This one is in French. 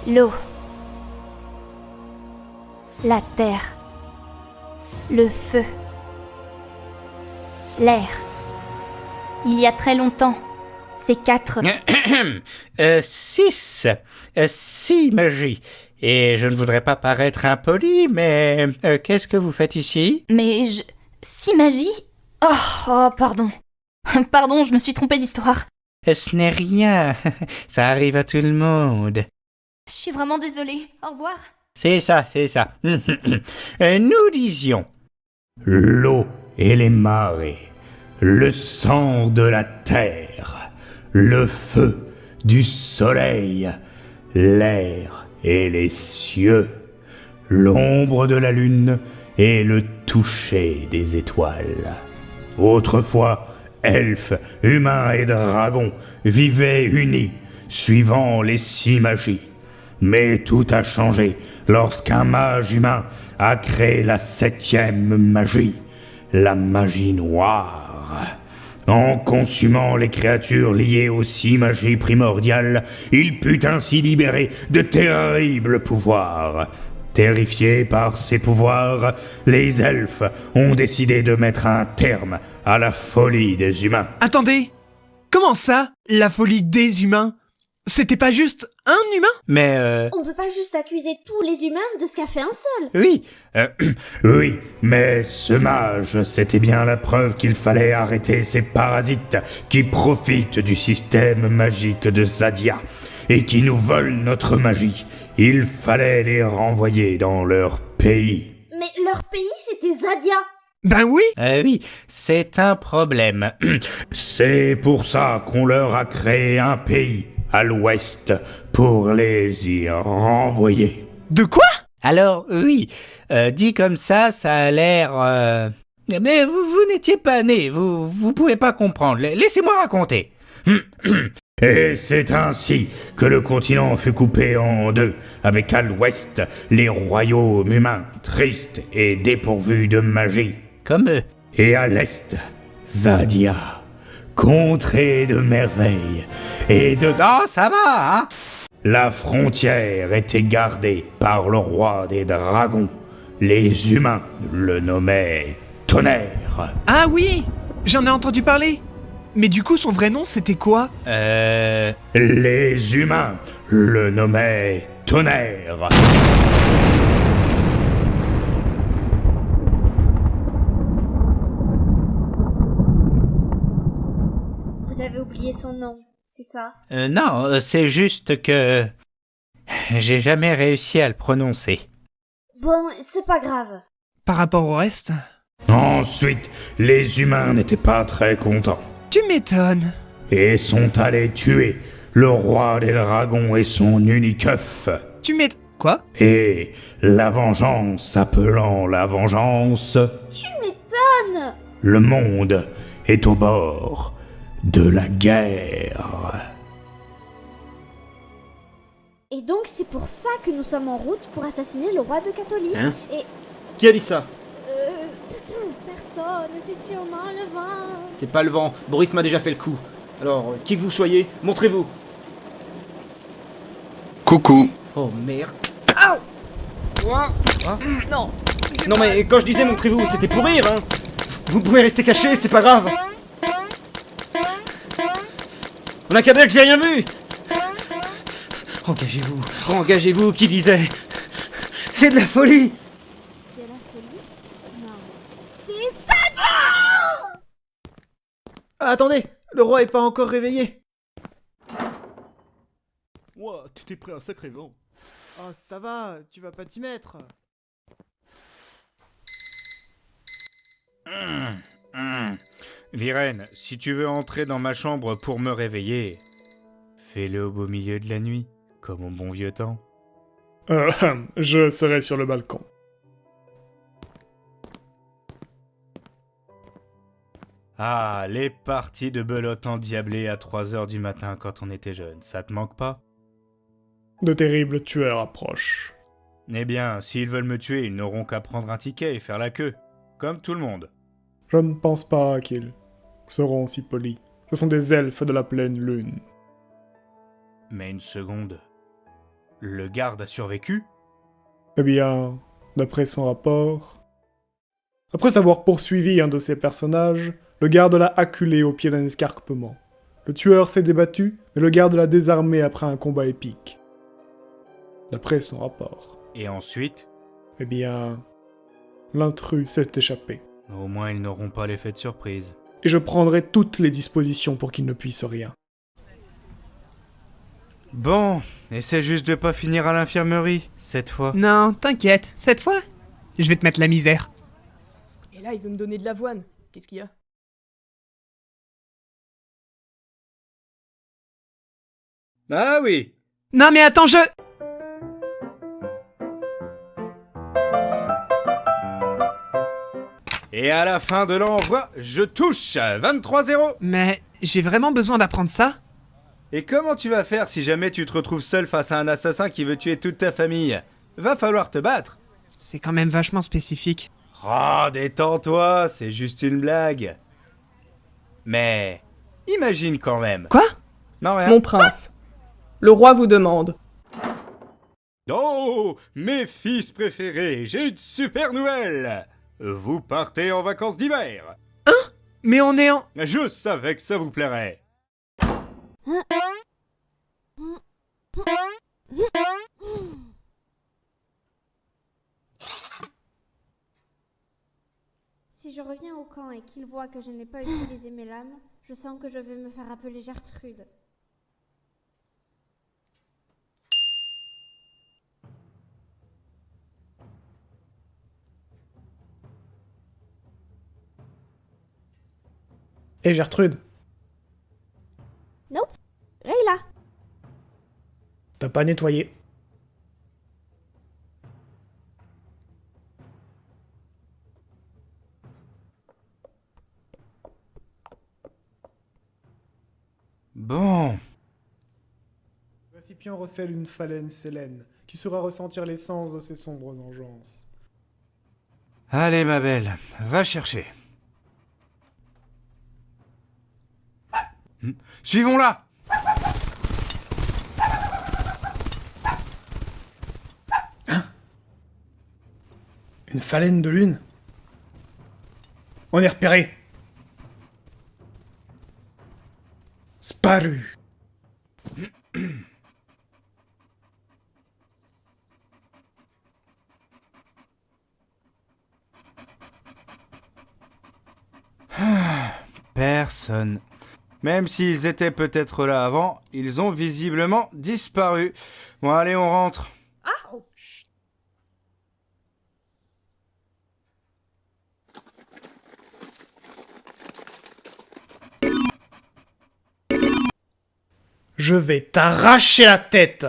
L'eau. La terre. Le feu. L'air. Il y a très longtemps, ces 4... 6. 6 magies. Et je ne voudrais pas paraître impoli, mais qu'est-ce que vous faites ici ? Mais 6 magies ? Oh, pardon. Pardon, je me suis trompée d'histoire. Ce n'est rien. Ça arrive à tout le monde. Je suis vraiment désolée. Au revoir. C'est ça. Nous disions l'eau et les marées, le sang de la terre, le feu du soleil, l'air et les cieux, l'ombre de la lune et le toucher des étoiles. Autrefois, elfes, humains et dragons vivaient unis, suivant les 6 magies. Mais tout a changé lorsqu'un mage humain a créé la 7e magie, la magie noire. En consumant les créatures liées aux 6 magies primordiales, il put ainsi libérer de terribles pouvoirs. Terrifiés par ces pouvoirs, les elfes ont décidé de mettre un terme à la folie des humains. Attendez! Comment ça, la folie des humains? C'était pas juste un humain? Mais On peut pas juste accuser tous les humains de ce qu'a fait un seul. oui, oui, mais ce mage, c'était bien la preuve qu'il fallait arrêter ces parasites qui profitent du système magique de Zadia et qui nous volent notre magie. Il fallait les renvoyer dans leur pays. Mais leur pays, c'était Zadia. Ben oui! Oui, c'est un problème. C'est pour ça qu'on leur a créé un pays à l'ouest pour les y renvoyer. De quoi? Alors, oui, dit comme ça a l'air... Mais vous n'étiez pas né, vous pouvez pas comprendre. Laissez-moi raconter. Et c'est ainsi que le continent fut coupé en 2, avec à l'ouest les royaumes humains, tristes et dépourvus de magie, comme eux. Et à l'est, Zadia, contrée de merveilles et de... Oh, ça va, hein? La frontière était gardée par le roi des dragons. Les humains le nommaient Tonnerre. Ah oui! J'en ai entendu parler! Mais du coup, son vrai nom, c'était quoi? Les humains le nommaient Tonnerre. Vous avez oublié son nom, c'est ça? Non, c'est juste que... j'ai jamais réussi à le prononcer. Bon, c'est pas grave. Par rapport au reste? Ensuite, les humains n'étaient pas très contents. Tu m'étonnes. Et sont allés tuer le roi des dragons et son unique œuf. Tu m'étonnes. Quoi? Et la vengeance appelant la vengeance, Tu m'étonnes! le monde est au bord de la guerre. Et donc c'est pour ça que nous sommes en route pour assassiner le roi de Catolis. Hein? Et... Qui a dit ça? Personne, c'est sûrement le vent. C'est pas le vent, Boris m'a déjà fait le coup. Alors, qui que vous soyez, montrez-vous. Coucou. Oh merde. Aouh! Ouah! Ah. Non. Non mais quand je disais montrez-vous, c'était pour rire, hein. Vous pouvez rester caché, c'est pas grave. On a qu'à dire que j'ai rien vu. Engagez-vous, qui disait? C'est de la folie. De la folie? Non. C'est Zadia! Attendez, le roi est pas encore réveillé. Ouah, tu t'es pris un sacré vent. Oh, ça va, tu vas pas t'y mettre. Viren, si tu veux entrer dans ma chambre pour me réveiller, fais-le au beau milieu de la nuit, comme au bon vieux temps. Je serai sur le balcon. Ah, les parties de belote endiablées à 3h du matin quand on était jeune, ça te manque pas? De terribles tueurs approchent. Eh bien, s'ils veulent me tuer, ils n'auront qu'à prendre un ticket et faire la queue, comme tout le monde. Je ne pense pas qu'ils seront si polis. Ce sont des elfes de la pleine lune. Mais une seconde. Le garde a survécu? Eh bien, d'après son rapport... Après avoir poursuivi un de ses personnages, le garde l'a acculé au pied d'un escarpement. Le tueur s'est débattu, mais le garde l'a désarmé après un combat épique. D'après son rapport. Et ensuite? Eh bien, l'intrus s'est échappé. Au moins ils n'auront pas l'effet de surprise. Et je prendrai toutes les dispositions pour qu'il ne puisse rien. Bon, essaie juste de pas finir à l'infirmerie, cette fois. Non, t'inquiète, cette fois, je vais te mettre la misère. Et là, il veut me donner de l'avoine. Qu'est-ce qu'il y a? Ah oui! Non mais attends, Et à la fin de l'envoi, je touche 23-0. Mais j'ai vraiment besoin d'apprendre ça? Et comment tu vas faire si jamais tu te retrouves seul face à un assassin qui veut tuer toute ta famille? Va falloir te battre. C'est quand même vachement spécifique. Oh, détends-toi, c'est juste une blague. Mais imagine quand même. Quoi? Non, rien. Mon prince, le roi vous demande. Oh, mes fils préférés, j'ai une super nouvelle. Vous partez en vacances d'hiver. Mais on est en... Je savais que ça vous plairait. Si je reviens au camp et qu'il voit que je n'ai pas utilisé mes lames, je sens que je vais me faire appeler Gertrude. Hé Gertrude, Nope, Rayla. t'as pas nettoyé. Bon. Le récipient recèle une phalène sélène, qui saura ressentir l'essence de ses sombres engeances. Allez, ma belle, va chercher. Suivons-la. Une phalène de lune? On est repéré. Sparu. Personne. Même s'ils étaient peut-être là avant, ils ont visiblement disparu. Bon, allez, on rentre. Je vais t'arracher la tête.